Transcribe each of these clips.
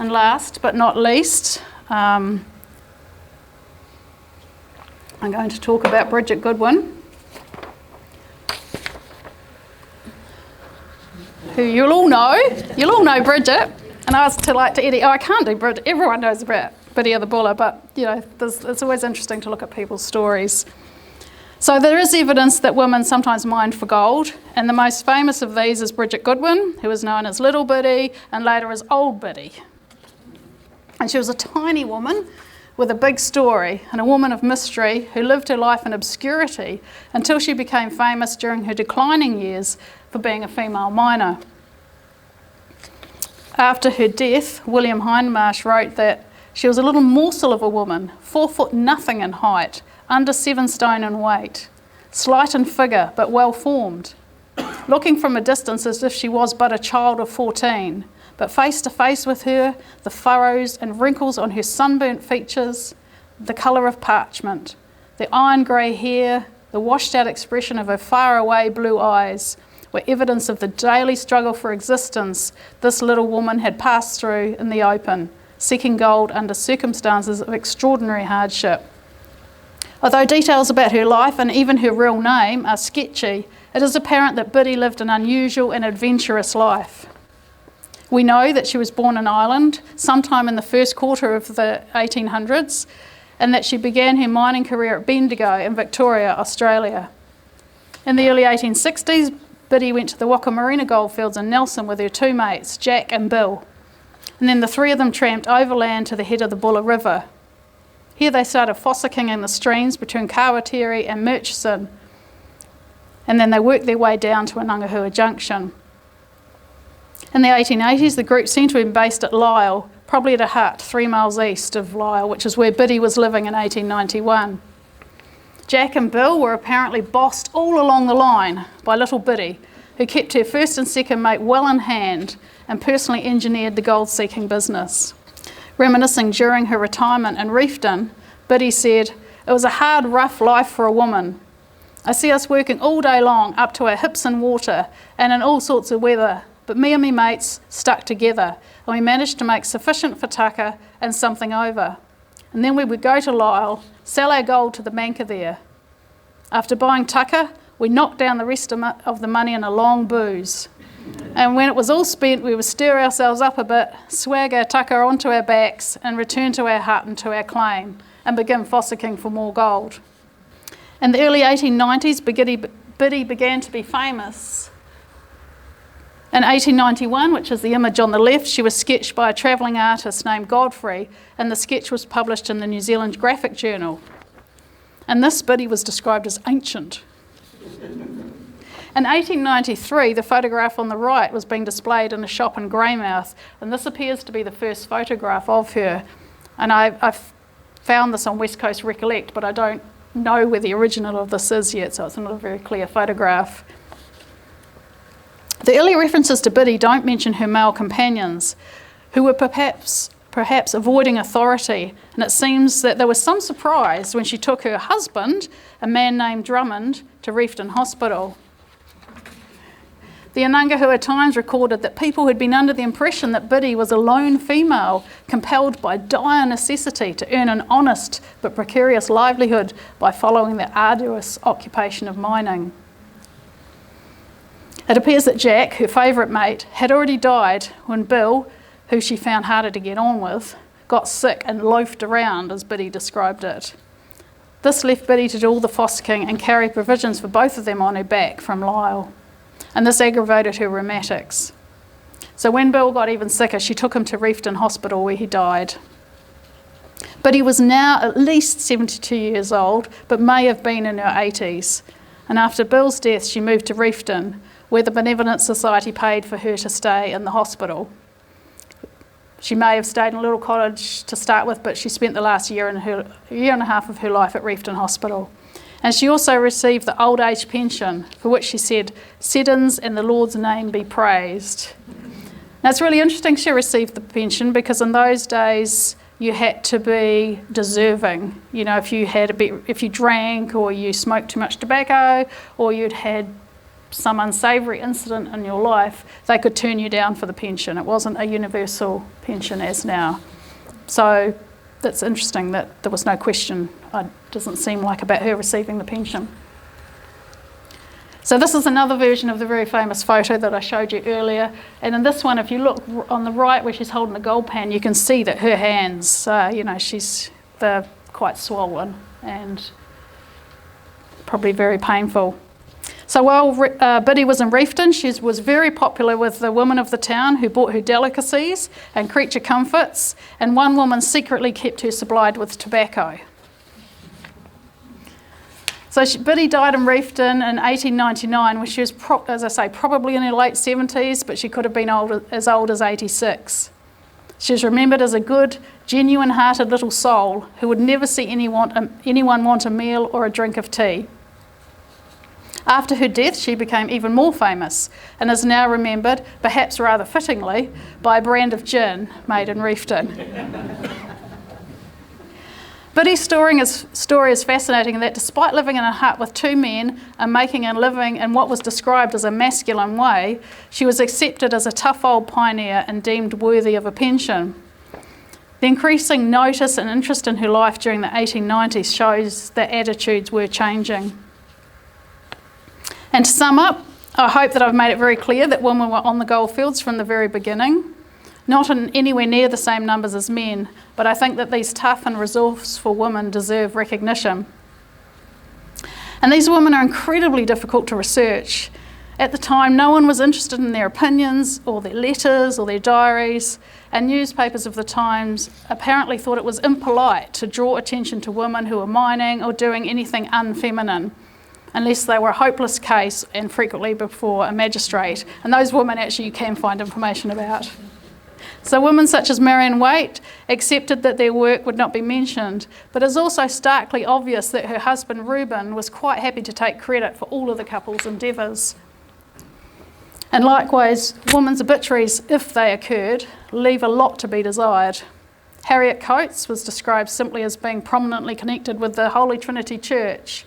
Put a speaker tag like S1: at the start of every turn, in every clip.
S1: And last but not least, I'm going to talk about Bridget Goodwin, who you'll all know. You'll all know Bridget. And I was to Eddie, I can't do Bridget. Everyone knows about Biddy the Buller, but it's always interesting to look at people's stories. So there is evidence that women sometimes mined for gold, and the most famous of these is Bridget Goodwin, who was known as Little Biddy and later as Old Biddy. And she was a tiny woman with a big story and a woman of mystery who lived her life in obscurity until she became famous during her declining years for being a female miner. After her death, William Hindmarsh wrote that she was a little morsel of a woman, 4 foot nothing in height, under 7 stone in weight, slight in figure but well formed, looking from a distance as if she was but a child of 14, but face to face with her, the furrows and wrinkles on her sunburnt features, the colour of parchment, the iron grey hair, the washed out expression of her faraway blue eyes, were evidence of the daily struggle for existence this little woman had passed through in the open, seeking gold under circumstances of extraordinary hardship. Although details about her life and even her real name are sketchy, it is apparent that Biddy lived an unusual and adventurous life. We know that she was born in Ireland sometime in the first quarter of the 1800s, and that she began her mining career at Bendigo in Victoria, Australia. In the early 1860s, Biddy went to the Hokitika Goldfields in Nelson with her 2 mates, Jack and Bill. And then the 3 of them tramped overland to the head of the Buller River. Here they started fossicking in the streams between Kawatiri and Murchison, and then they worked their way down to Anangahua Junction. In the 1880s, the group seemed to have been based at Lisle, probably at a hut 3 miles east of Lisle, which is where Biddy was living in 1891. Jack and Bill were apparently bossed all along the line by little Biddy, who kept her first and second mate well in hand and personally engineered the gold-seeking business. Reminiscing during her retirement in Reefton, Biddy said, "It was a hard, rough life for a woman. I see us working all day long up to our hips in water and in all sorts of weather, but me and me mates stuck together and we managed to make sufficient for tucker and something over. And then we would go to Lisle, sell our gold to the banker there. After buying tucker, we knocked down the rest of the money in a long booze. And when it was all spent, we would stir ourselves up a bit, swag our tucker onto our backs and return to our hut and to our claim and begin fossicking for more gold." In the early 1890s, Biddy began to be famous. In 1891, which is the image on the left, she was sketched by a travelling artist named Godfrey, and the sketch was published in the New Zealand Graphic Journal. And this Biddy was described as ancient. In 1893, the photograph on the right was being displayed in a shop in Greymouth, and this appears to be the first photograph of her. And I've found this on West Coast Recollect, but I don't know where the original of this is yet, so it's not a very clear photograph. The early references to Biddy don't mention her male companions, who were perhaps avoiding authority, and it seems that there was some surprise when she took her husband, a man named Drummond, to Reefton Hospital. The Anangahua Times recorded that people had been under the impression that Biddy was a lone female compelled by dire necessity to earn an honest but precarious livelihood by following the arduous occupation of mining. It appears that Jack, her favourite mate, had already died when Bill, who she found harder to get on with, got sick and loafed around, as Biddy described it. This left Biddy to do all the fossicking and carry provisions for both of them on her back from Lisle. And this aggravated her rheumatics. So when Bill got even sicker, she took him to Reefton Hospital where he died. But he was now at least 72 years old, but may have been in her 80s. And after Bill's death, she moved to Reefton, where the Benevolent Society paid for her to stay in the hospital. She may have stayed in a little cottage to start with, but she spent the last year and a half of her life at Reefton Hospital. And she also received the old age pension, for which she said, "Seddons and the Lord's name be praised." Now it's really interesting she received the pension, because in those days you had to be deserving. You know, if you drank or you smoked too much tobacco or you'd had some unsavoury incident in your life, they could turn you down for the pension. It wasn't a universal pension as now. So that's interesting that there was no question, it doesn't seem like, about her receiving the pension. So this is another version of the very famous photo that I showed you earlier. And in this one, if you look on the right where she's holding the gold pan, you can see that her hands, they're quite swollen and probably very painful. So while Biddy was in Reefton, she was very popular with the women of the town who bought her delicacies and creature comforts, and one woman secretly kept her supplied with tobacco. So Biddy died in Reefton in 1899, when she was, as I say, probably in her late 70s, but she could have been as old as 86. She was remembered as a good, genuine-hearted little soul who would never see anyone want a meal or a drink of tea. After her death, she became even more famous and is now remembered, perhaps rather fittingly, by a brand of gin made in Reefton. Biddy's story is fascinating in that despite living in a hut with two men and making a living in what was described as a masculine way, she was accepted as a tough old pioneer and deemed worthy of a pension. The increasing notice and interest in her life during the 1890s shows that attitudes were changing. And to sum up, I hope that I've made it very clear that women were on the goldfields from the very beginning. Not in anywhere near the same numbers as men, but I think that these tough and resourceful women deserve recognition. And these women are incredibly difficult to research. At the time, no one was interested in their opinions or their letters or their diaries, and newspapers of the times apparently thought it was impolite to draw attention to women who were mining or doing anything unfeminine, unless they were a hopeless case and frequently before a magistrate. And those women actually you can find information about. So women such as Marion Waite accepted that their work would not be mentioned, but it's also starkly obvious that her husband Reuben was quite happy to take credit for all of the couple's endeavours. And likewise, women's obituaries, if they occurred, leave a lot to be desired. Harriet Coates was described simply as being prominently connected with the Holy Trinity Church.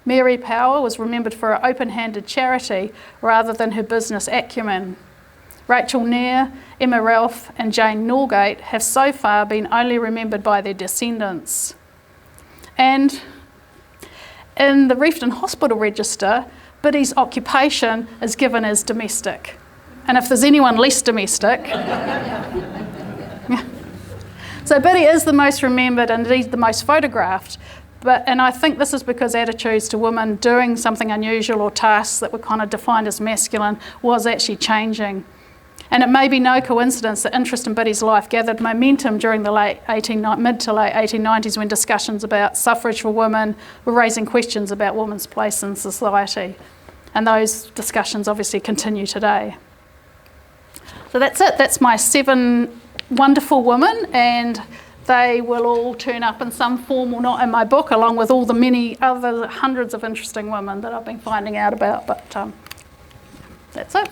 S1: Mary Power was remembered for her open-handed charity rather than her business acumen. Rachel Nair, Emma Ralph and Jane Norgate have so far been only remembered by their descendants. And in the Reefton Hospital Register, Biddy's occupation is given as domestic. And if there's anyone less domestic... So Biddy is the most remembered and indeed the most photographed, and I think this is because attitudes to women doing something unusual or tasks that were kind of defined as masculine was actually changing. And it may be no coincidence that interest in Biddy's life gathered momentum during the mid to late 1890s, when discussions about suffrage for women were raising questions about women's place in society. And those discussions obviously continue today. So that's it. That's my 7 wonderful women, and they will all turn up in some form or not in my book, along with all the many other hundreds of interesting women that I've been finding out about. But that's it.